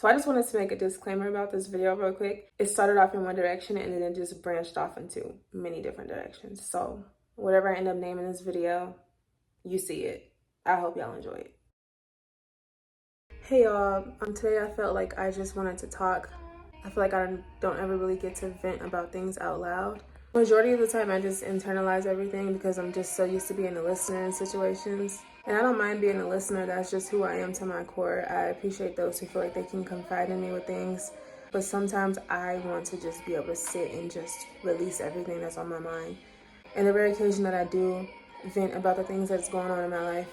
So I just wanted to make a disclaimer about this video real quick. It started off in one direction and then it just branched off into many different directions. So whatever I end up naming this video, you see it. I hope y'all enjoy it. Hey y'all, today I felt like I just wanted to talk. I feel like I don't ever really get to vent about things out loud. Majority of the time I just internalize everything because I'm just so used to being a listener in situations. And I don't mind being a listener, that's just who I am to my core. I appreciate those who feel like they can confide in me with things. But sometimes I want to just be able to sit and just release everything that's on my mind. And the rare occasion that I do vent about the things that's going on in my life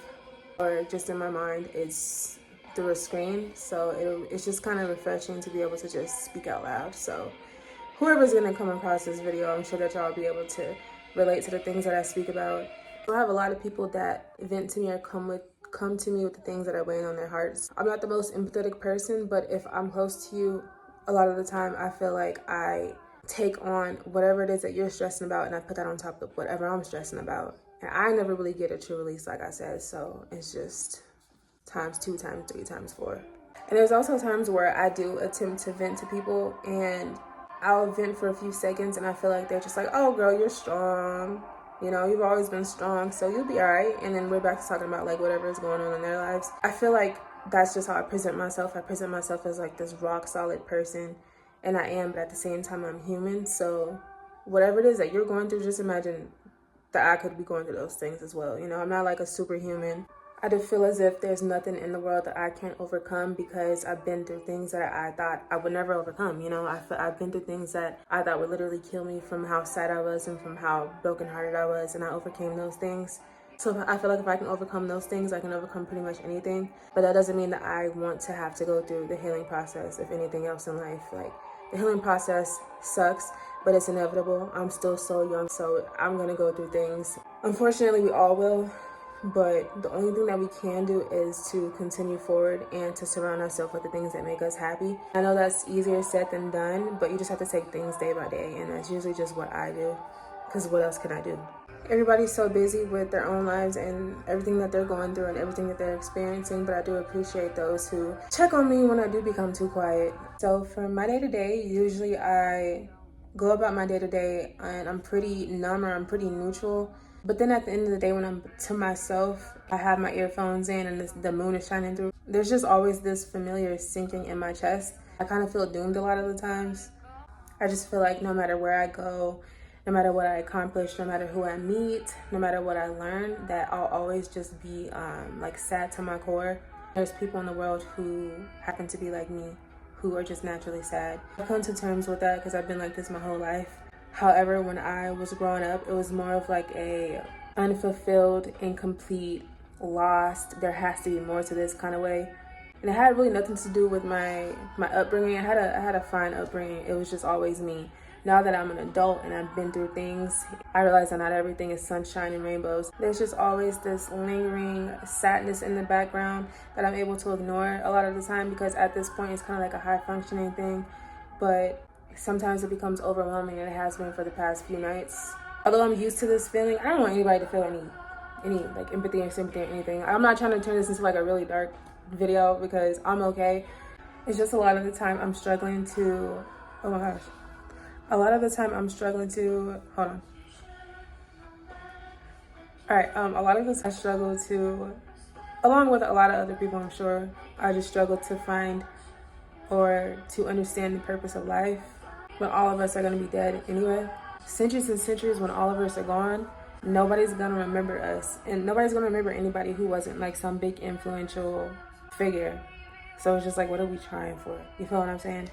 or just in my mind, it's through a screen. So it's just kind of refreshing to be able to just speak out loud. So whoever's gonna come across this video, I'm sure that y'all will be able to relate to the things that I speak about. I have a lot of people that vent to me or come to me with the things that are weighing on their hearts. I'm not the most empathetic person, but if I'm close to you, a lot of the time I feel like I take on whatever it is that you're stressing about and I put that on top of whatever I'm stressing about. And I never really get a true release, like I said, so it's just times 2, times 3, times 4. And there's also times where I do attempt to vent to people and I'll vent for a few seconds and I feel like they're just like, oh girl, you're strong. You know, you've always been strong, so you'll be all right. And then we're back to talking about like whatever is going on in their lives. I feel like that's just how I present myself. I present myself as like this rock solid person, and I am, but at the same time, I'm human. So whatever it is that you're going through, just imagine that I could be going through those things as well. You know, I'm not like a superhuman. I do feel as if there's nothing in the world that I can't overcome because I've been through things that I thought I would never overcome. You know, I've been through things that I thought would literally kill me from how sad I was and from how brokenhearted I was, and I overcame those things. So I feel like if I can overcome those things, I can overcome pretty much anything. But that doesn't mean that I want to have to go through the healing process of anything else in life. Like, the healing process sucks, but it's inevitable. I'm still so young, so I'm gonna go through things. Unfortunately, we all will. But the only thing that we can do is to continue forward and to surround ourselves with the things that make us happy. I know that's easier said than done, but you just have to take things day by day, and that's usually just what I do, because what else can I do? Everybody's so busy with their own lives and everything that they're going through and everything that they're experiencing, but I do appreciate those who check on me when I do become too quiet. So for my day-to-day, usually I go about my day-to-day and I'm pretty numb or I'm pretty neutral. But then at the end of the day, when I'm to myself, I have my earphones in and the moon is shining through. There's just always this familiar sinking in my chest. I kind of feel doomed a lot of the times. I just feel like no matter where I go, no matter what I accomplish, no matter who I meet, no matter what I learn, that I'll always just be like sad to my core. There's people in the world who happen to be like me, who are just naturally sad. I've come to terms with that because I've been like this my whole life. However, when I was growing up, it was more of like a unfulfilled, incomplete, lost, there has to be more to this kind of way. And it had really nothing to do with my upbringing. I had a fine upbringing. It was just always me. Now that I'm an adult and I've been through things, I realize that not everything is sunshine and rainbows. There's just always this lingering sadness in the background that I'm able to ignore a lot of the time because at this point it's kind of like a high functioning thing. But sometimes it becomes overwhelming, and it has been for the past few nights. Although I'm used to this feeling, I don't want anybody to feel any like empathy or sympathy or anything. I'm not trying to turn this into like a really dark video because I'm okay. It's just a lot of the time I'm struggling to, oh my gosh. A lot of the time I'm struggling to, hold on. All right, a lot of the time I struggle to, along with a lot of other people I'm sure, I just struggle to find or to understand the purpose of life when all of us are going to be dead anyway. Centuries and centuries when all of us are gone, nobody's going to remember us. And nobody's going to remember anybody who wasn't like some big influential figure. So it's just like, what are we trying for? You feel what I'm saying?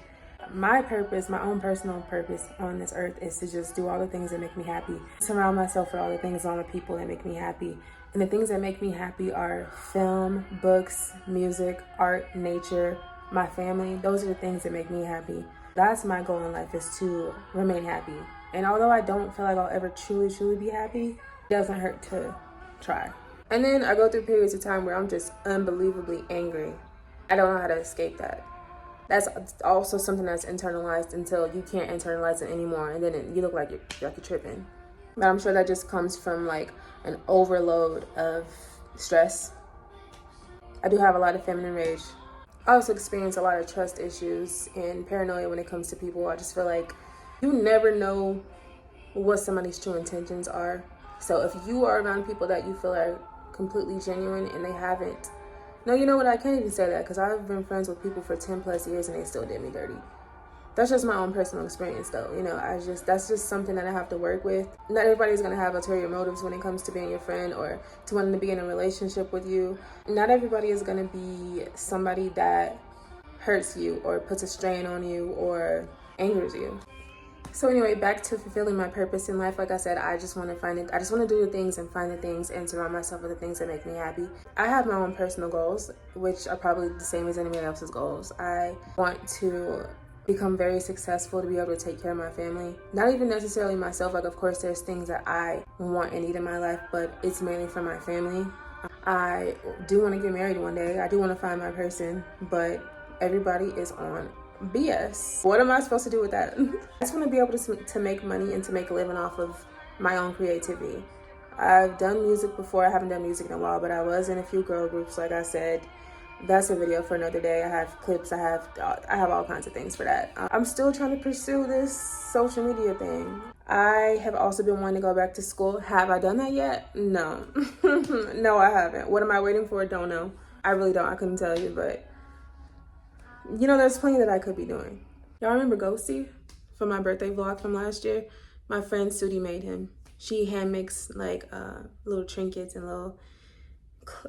My purpose, my own personal purpose on this earth is to just do all the things that make me happy. Surround myself with all the things, all the people that make me happy. And the things that make me happy are film, books, music, art, nature, my family. Those are the things that make me happy. That's my goal in life, is to remain happy. And although I don't feel like I'll ever truly be happy, it doesn't hurt to try. And then I go through periods of time where I'm just unbelievably angry. I don't know how to escape that. That's also something that's internalized until you can't internalize it anymore, and then you look like you're tripping. But I'm sure that just comes from like an overload of stress. I do have a lot of feminine rage. I also experience a lot of trust issues and paranoia when it comes to people. I just feel like you never know what somebody's true intentions are. So if you are around people that you feel are completely genuine and they haven't, no, you know what, I can't even say that because I've been friends with people for 10 plus years and they still did me dirty. That's just my own personal experience though. You know, that's just something that I have to work with. Not everybody's gonna have ulterior motives when it comes to being your friend or to wanting to be in a relationship with you. Not everybody is gonna be somebody that hurts you or puts a strain on you or angers you. So anyway, back to fulfilling my purpose in life. Like I said, I just want to find it. I just want to do the things and find the things and surround myself with the things that make me happy. I have my own personal goals, which are probably the same as anybody else's goals. I want to become very successful, to be able to take care of my family. Not even necessarily myself. Like, of course, there's things that I want and need in my life, but it's mainly for my family. I do want to get married one day. I do want to find my person, but everybody is on BS. What am I supposed to do with that? I just want to be able to make money and to make a living off of my own creativity. I've done music before. I haven't done music in a while, but I was in a few girl groups, like I said. That's a video for another day. I have clips. I have all kinds of things for that. I'm still trying to pursue this social media thing. I have also been wanting to go back to school. Have I done that yet? No. No, I haven't. What am I waiting for? Don't know. I really don't. I couldn't tell you, but you know, there's plenty that I could be doing. Y'all remember Ghosty from my birthday vlog from last year? My friend Sudi made him. She hand makes like little trinkets and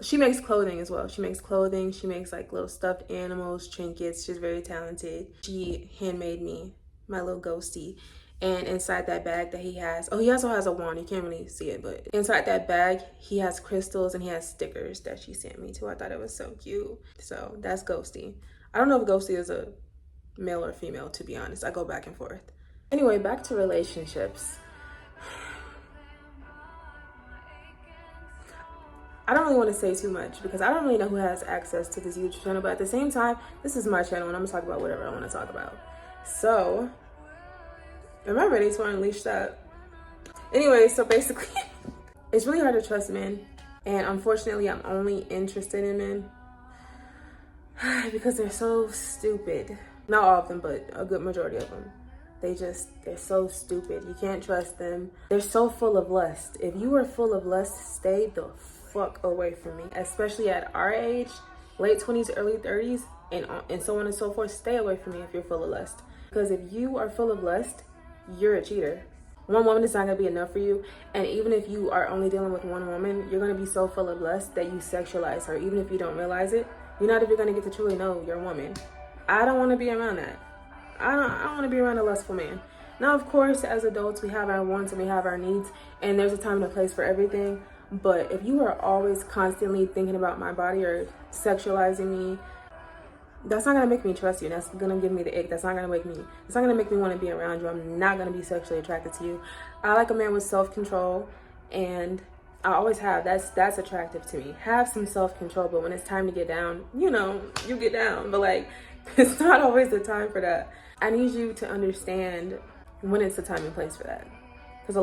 she makes clothing as well. She makes clothing. She makes like little stuffed animals, trinkets. She's very talented. She handmade me my little ghosty. And inside that bag that he has, oh, he also has a wand. You can't really see it, but inside that bag, he has crystals and he has stickers that she sent me too. I thought it was so cute. So that's Ghosty. I don't know if Ghosty is a male or female, to be honest. I go back and forth. Anyway, back to relationships. I don't really want to say too much because I don't really know who has access to this YouTube channel, but at the same time, this is my channel and I'm gonna talk about whatever I want to talk about. So, am I ready to unleash that? Anyway, so basically, it's really hard to trust men, and unfortunately, I'm only interested in men because they're so stupid. Not all of them, but a good majority of them. They're so stupid. You can't trust them. They're so full of lust. If you are full of lust, stay the fuck away from me. Especially at our age, late 20s, early 30s, and so on and so forth. Stay away from me if you're full of lust. Because if you are full of lust, you're a cheater. One woman is not going to be enough for you. And even if you are only dealing with one woman, you're going to be so full of lust that you sexualize her. Even if you don't realize it, you're not even going to get to truly know your woman. I don't want to be around that. I don't want to be around a lustful man. Now, of course, as adults, we have our wants and we have our needs, and there's a time and a place for everything. But if you are always constantly thinking about my body or sexualizing me, that's not gonna make me trust you. That's gonna give me the ick. It's not gonna make me want to be around you. I'm not gonna be sexually attracted to you. I like a man with self-control, and I always have. That's attractive to me. Have some self-control, but when it's time to get down, you get down. But like, it's not always the time for that. I need you to understand when it's the time and place for that. Because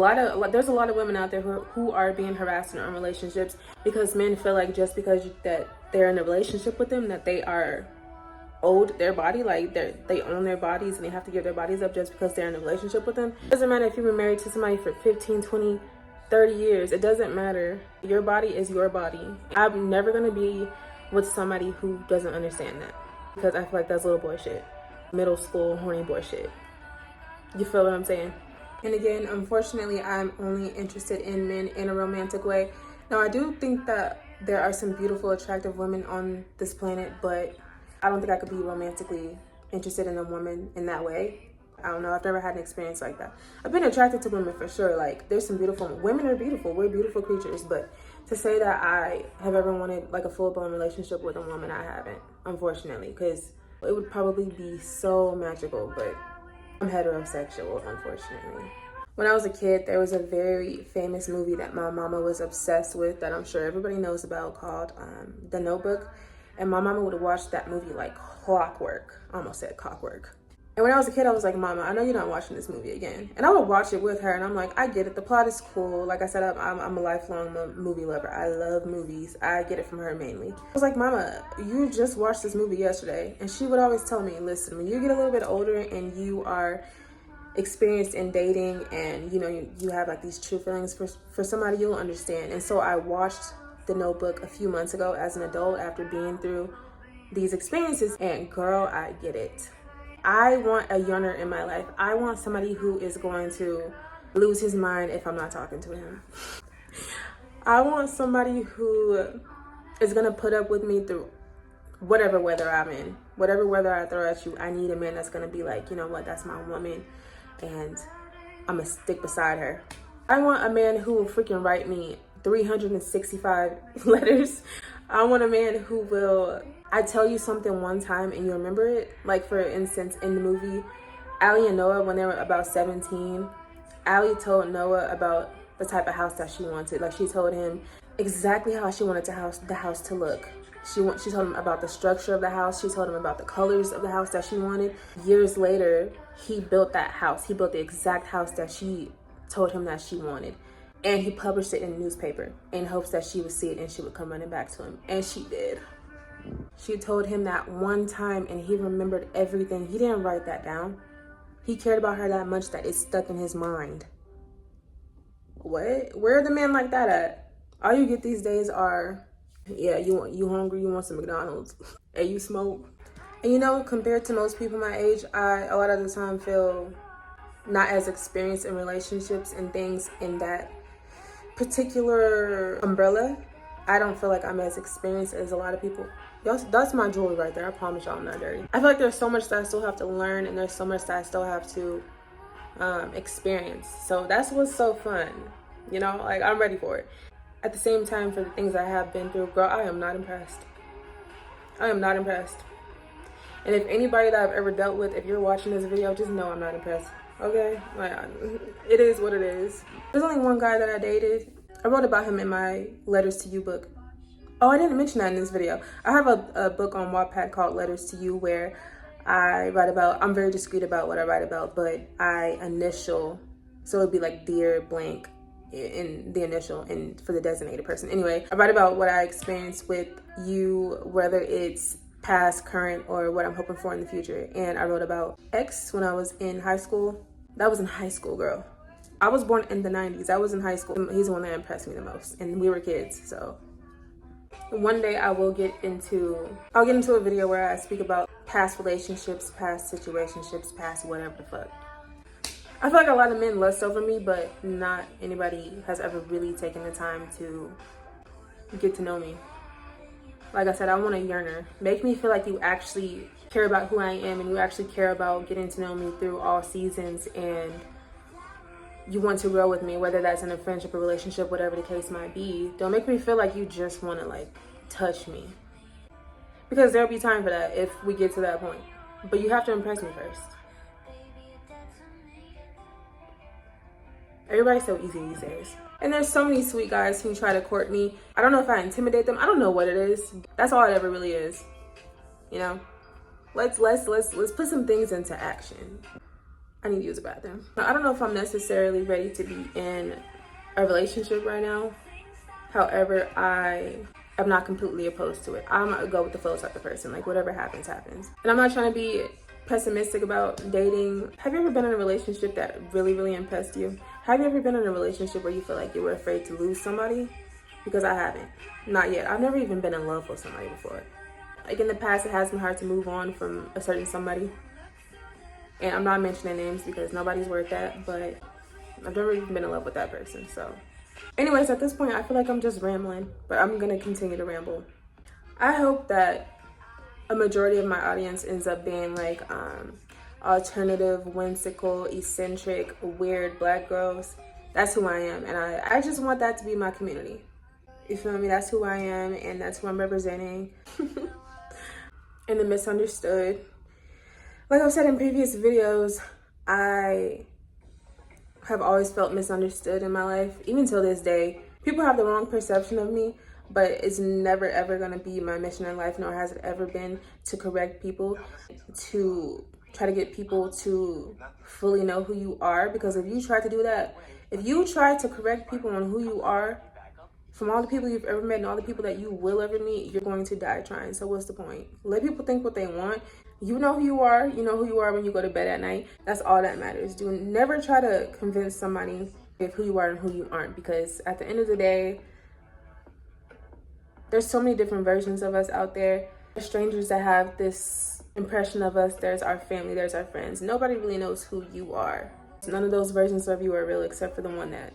there's a lot of women out there who are being harassed in their own relationships because men feel like just because that they're in a relationship with them that they are owed their body, like they own their bodies and they have to give their bodies up just because they're in a relationship with them. It doesn't matter if you've been married to somebody for 15, 20, 30 years. It doesn't matter. Your body is your body. I'm never going to be with somebody who doesn't understand that because I feel like that's little boy shit. Middle school horny boy shit. You feel what I'm saying? And again, unfortunately, I'm only interested in men in a romantic way. Now, I do think that there are some beautiful, attractive women on this planet, but I don't think I could be romantically interested in a woman in that way. I don't know. I've never had an experience like that. I've been attracted to women for sure. Like, there's some beautiful women are beautiful. We're beautiful creatures. But to say that I have ever wanted like a full-blown relationship with a woman, I haven't, unfortunately, because it would probably be so magical, but I'm heterosexual, unfortunately. When I was a kid, there was a very famous movie that my mama was obsessed with that I'm sure everybody knows about called The Notebook. And my mama would watch that movie like clockwork. I almost said clockwork. And when I was a kid, I was like, Mama, I know you're not watching this movie again. And I would watch it with her, and I'm like, I get it. The plot is cool. Like I said, I'm a lifelong movie lover. I love movies. I get it from her mainly. I was like, Mama, you just watched this movie yesterday. And she would always tell me, listen, when you get a little bit older and you are experienced in dating and, you know, you have like these true feelings for somebody, you'll understand. And so I watched The Notebook a few months ago as an adult after being through these experiences. And girl, I get it. I want a yearner in my life. I want somebody who is going to lose his mind if I'm not talking to him. I want somebody who is going to put up with me through whatever weather I'm in. Whatever weather I throw at you, I need a man that's going to be like, you know what, that's my woman, and I'm going to stick beside her. I want a man who will freaking write me 365 letters. I want a man who will, I tell you something one time and you remember it. Like for instance, in the movie, Allie and Noah, when they were about 17, Allie told Noah about the type of house that she wanted. Like she told him exactly how she wanted the house to look. She told him about the structure of the house. She told him about the colors of the house that she wanted. Years later, he built that house. He built the exact house that she told him that she wanted. And he published it in a newspaper in hopes that she would see it and she would come running back to him. And she did. She told him that one time and he remembered everything. He didn't write that down. He cared about her that much that it stuck in his mind. What? Where are the men like that at? All you get these days are, yeah, you hungry, you want some McDonald's, and you smoke. And you know, compared to most people my age, I a lot of the time feel not as experienced in relationships and things in that particular umbrella. I don't feel like I'm as experienced as a lot of people. That's my jewelry right there. I promise y'all I'm not dirty. I feel like there's so much that I still have to learn, and there's so much that I still have to experience. So that's what's so fun. You know, like I'm ready for it. At the same time, for the things I have been through, girl, I am not impressed. I am not impressed. And if anybody that I've ever dealt with, if you're watching this video, just know I'm not impressed. Okay? Like, it is what it is. There's only one guy that I dated. I wrote about him in my Letters to You book. Oh, I didn't mention that in this video. I have a book on Wattpad called Letters to You where I write about, I'm very discreet about what I write about, but I initial, so it'd be like dear blank in the initial and for the designated person. Anyway, I write about what I experienced with you, whether it's past, current, or what I'm hoping for in the future. And I wrote about ex when I was in high school. That was in high school, girl. I was born in the 90s. I was in high school. He's the one that impressed me the most. And we were kids, so. One day I'll get into a video where I speak about past relationships, past situationships, past whatever the fuck. I feel like a lot of men lust over me, but not anybody has ever really taken the time to get to know me. Like I said, I want a yearner. Make me feel like you actually care about who I am and you actually care about getting to know me through all seasons, and you want to grow with me, whether that's in a friendship or relationship, whatever the case might be. Don't make me feel like you just want to like touch me, because there'll be time for that if we get to that point. But you have to impress me first. Everybody's so easy these days. And there's so many sweet guys who try to court me. I don't know if I intimidate them. I don't know what it is. That's all it ever really is. You know? Let's put some things into action. I need to use the bathroom. I don't know if I'm necessarily ready to be in a relationship right now. However, I am not completely opposed to it. I'm a go with the flow type of person. Like whatever happens, happens. And I'm not trying to be pessimistic about dating. Have you ever been in a relationship that really, really impressed you? Have you ever been in a relationship where you feel like you were afraid to lose somebody? Because I haven't. Not yet. I've never even been in love with somebody before. Like in the past, it has been hard to move on from a certain somebody. And I'm not mentioning names because nobody's worth that, but I've never even been in love with that person, so. Anyways, at this point, I feel like I'm just rambling, but I'm gonna continue to ramble. I hope that a majority of my audience ends up being like alternative, whimsical, eccentric, weird black girls. That's who I am, and I just want that to be my community. You feel me? That's who I am, and that's who I'm representing. And the misunderstood. Like I've said in previous videos, I have always felt misunderstood in my life, even till this day. People have the wrong perception of me, but it's never ever gonna be my mission in life, nor has it ever been to correct people, to try to get people to fully know who you are, because if you try to do that, if you try to correct people on who you are, from all the people you've ever met and all the people that you will ever meet, you're going to die trying. So what's the point? Let people think what they want. You know who you are. You know who you are when you go to bed at night. That's all that matters. Do never try to convince somebody of who you are and who you aren't, because at the end of the day, there's so many different versions of us out there. There's strangers that have this impression of us. There's our family, there's our friends. Nobody really knows who you are. None of those versions of you are real except for the one that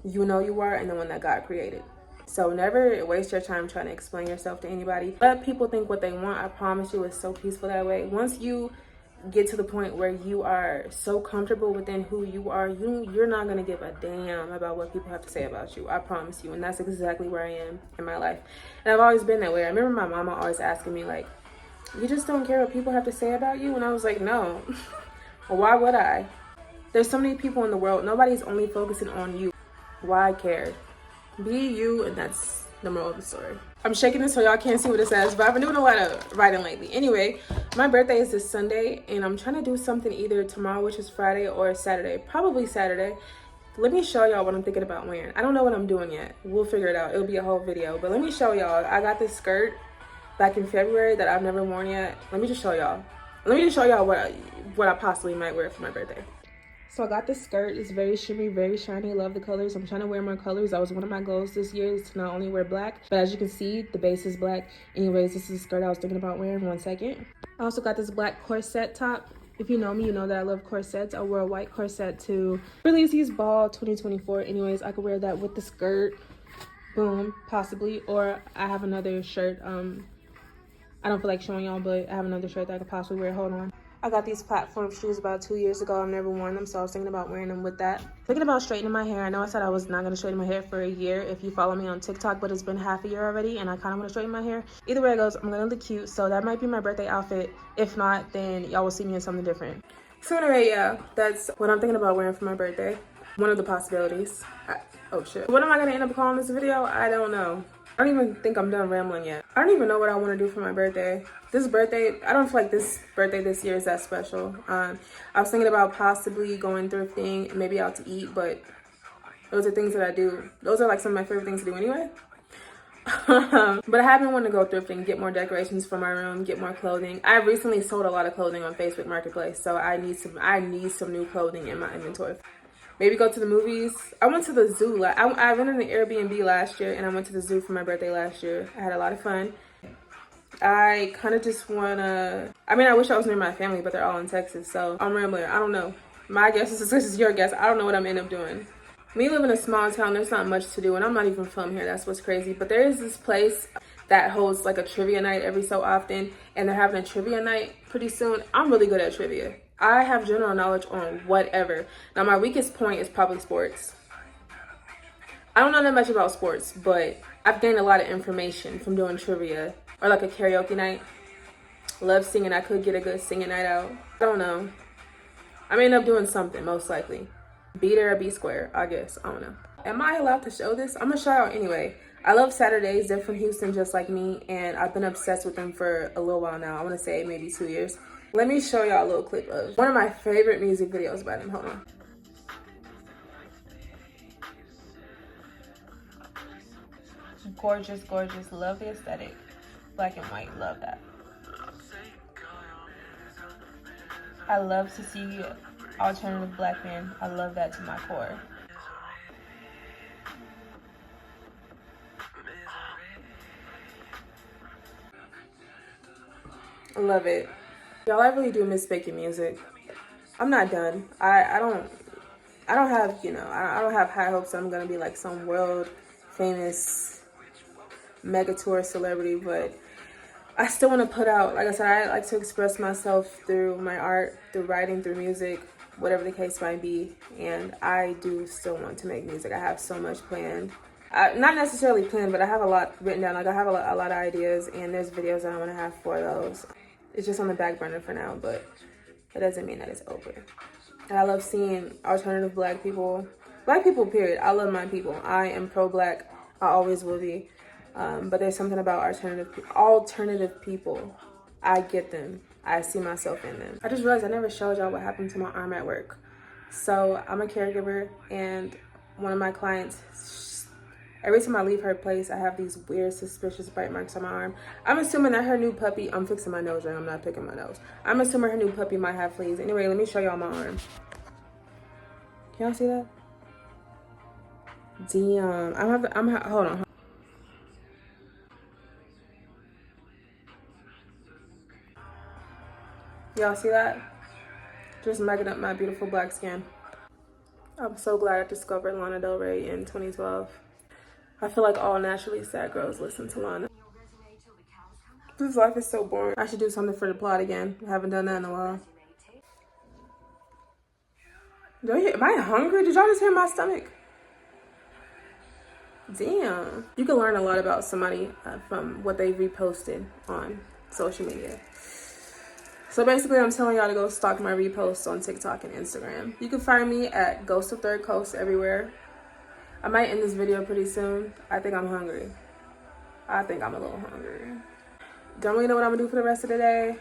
you know you are and the one that God created. So never waste your time trying to explain yourself to anybody. Let people think what they want. I promise you, it's so peaceful that way. Once you get to the point where you are so comfortable within who you are, you're not going to give a damn about what people have to say about you. I promise you. And that's exactly where I am in my life. And I've always been that way. I remember my mama always asking me, like, you just don't care what people have to say about you? And I was like, no. Why would I? There's so many people in the world. Nobody's only focusing on you. Why care? Be you, and that's the moral of the story. I'm shaking this so y'all can't see what it says, but I've been doing a lot of writing lately. Anyway, my birthday is this Sunday, and I'm trying to do something either tomorrow, which is Friday, or Saturday. Probably Saturday. Let me show y'all what I'm thinking about wearing. I don't know what I'm doing yet. We'll figure it out. It'll be a whole video. But let me show y'all. I got this skirt back in February that I've never worn yet. Let me just show y'all. Let me just show y'all what I possibly might wear for my birthday. So I got this skirt. It's very shimmery, very shiny. Love the colors. I'm trying to wear more colors. That was one of my goals this year, is to not only wear black, but as you can see, the base is black. Anyways, this is a skirt I was thinking about wearing. 1 second. I also got this black corset top. If you know me, you know that I love corsets. I wore a white corset to Release's Ball 2024. Anyways, I could wear that with the skirt. Boom, possibly. Or I have another shirt. I don't feel like showing y'all, but I have another shirt that I could possibly wear. Hold on. I got these platform shoes about 2 years ago. I've never worn them, so I was thinking about wearing them with that. Thinking about straightening my hair. I know I said I was not going to straighten my hair for a year if you follow me on TikTok, but it's been half a year already, and I kind of want to straighten my hair. Either way it goes, I'm going to look cute, so that might be my birthday outfit. If not, then y'all will see me in something different. So anyway, yeah, that's what I'm thinking about wearing for my birthday. One of the possibilities. Oh shit. What am I going to end up calling this video? I don't know. I don't even think I'm done rambling yet. I don't even know what I want to do for my birthday. This birthday, I don't feel like this birthday this year is that special. I was thinking about possibly going thrifting, maybe out to eat, but those are things that I do. Those are like some of my favorite things to do anyway. But I have been wanting to go thrifting, get more decorations for my room, get more clothing. I recently sold a lot of clothing on Facebook Marketplace, so I need some new clothing in my inventory. Maybe go to the movies. I went to the zoo. I rented an Airbnb last year, and I went to the zoo for my birthday last year. I had a lot of fun. I kind of just want to... I mean, I wish I was near my family, but they're all in Texas, so I'm rambling. I don't know. My guess is this is your guess. I don't know what I'm end up doing. Me living in a small town, there's not much to do, and I'm not even from here. That's what's crazy. But there is this place that holds like a trivia night every so often, and they're having a trivia night pretty soon. I'm really good at trivia. I have general knowledge on whatever. Now, my weakest point is probably sports. I don't know that much about sports, but I've gained a lot of information from doing trivia or like a karaoke night. Love singing. I could get a good singing night out. I don't know. I may end up doing something, most likely. B there or B square, I guess. I don't know. Am I allowed to show this? I'm going to show out anyway. I love Saturdays. They're from Houston just like me, and I've been obsessed with them for a little while now. I want to say maybe 2 years. Let me show y'all a little clip of one of my favorite music videos by them. Hold on. Gorgeous, gorgeous. Love the aesthetic. Black and white. Love that. I love to see alternative black men. I love that to my core. I love it. Y'all, I really do miss making music. I'm not done. I don't have, you know, I don't have high hopes that I'm gonna be like some world famous mega tour celebrity, but I still want to put out, like I said, I like to express myself through my art, through writing, through music, whatever the case might be, and I do still want to make music. I have so much planned. Not necessarily planned, but I have a lot written down. Like I have a lot of ideas, and there's videos that I want to have for those. It's just on the back burner for now, but it doesn't mean that it's over. And I love seeing alternative black people period. I love my people. I am pro-black. I always will be. But there's something about alternative people. I get them. I see myself in them. I just realized I never showed y'all what happened to my arm at work. So I'm a caregiver, and one of my clients, every time I leave her place, I have these weird, suspicious bite marks on my arm. I'm assuming that her new puppy, I'm fixing my nose right, I'm not picking my nose. I'm assuming her new puppy might have fleas. Anyway, let me show y'all my arm. Can y'all see that? Damn, hold on. Y'all see that? Just making up my beautiful black skin. I'm so glad I discovered Lana Del Rey in 2012. I feel like all naturally sad girls listen to Lana. This life is so boring. I should do something for the plot again. I haven't done that in a while. Am I hungry? Did y'all just hear my stomach? Damn. You can learn a lot about somebody from what they reposted on social media. So basically, I'm telling y'all to go stalk my reposts on TikTok and Instagram. You can find me at Ghost of Third Coast everywhere. I might end this video pretty soon. I think I'm hungry. I think I'm a little hungry. Don't really know what I'm gonna do for the rest of the day.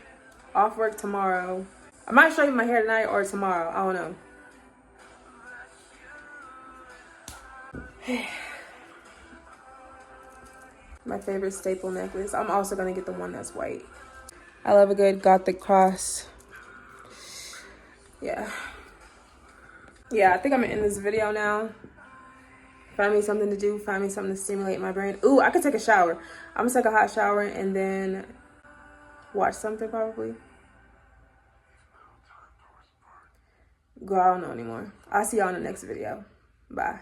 Off work tomorrow. I might straighten my hair tonight or tomorrow. I don't know. My favorite staple necklace. I'm also gonna get the one that's white. I love a good gothic cross. Yeah, I think I'm gonna end this video now. Find me something to do. Find me something to stimulate my brain. Ooh, I could take a shower. I'm gonna take a hot shower and then watch something probably. Girl, I don't know anymore. I'll see y'all in the next video. Bye.